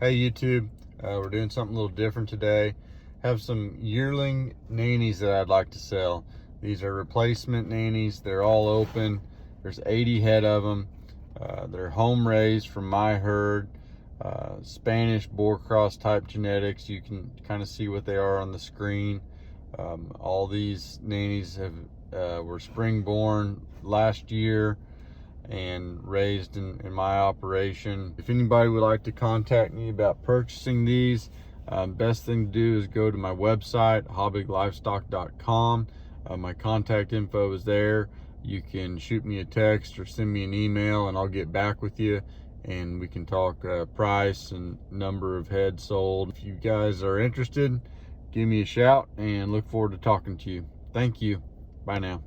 Hey YouTube, we're doing something a little different today. Have some yearling nannies that I'd like to sell. These are replacement nannies. They're all open. There's 80 head of them. They're home raised from my herd. Spanish boar cross type genetics. You can kind of see what they are on the screen. All these nannies were spring born last year and raised in my operation. If anybody would like to contact me about purchasing these, best thing to do is go to my website, habiglivestock.com. My contact info is there. You can shoot me a text or send me an email and I'll get back with you and we can talk price and number of heads sold. If you guys are interested, give me a shout and look forward to talking to you. Thank you. Bye now.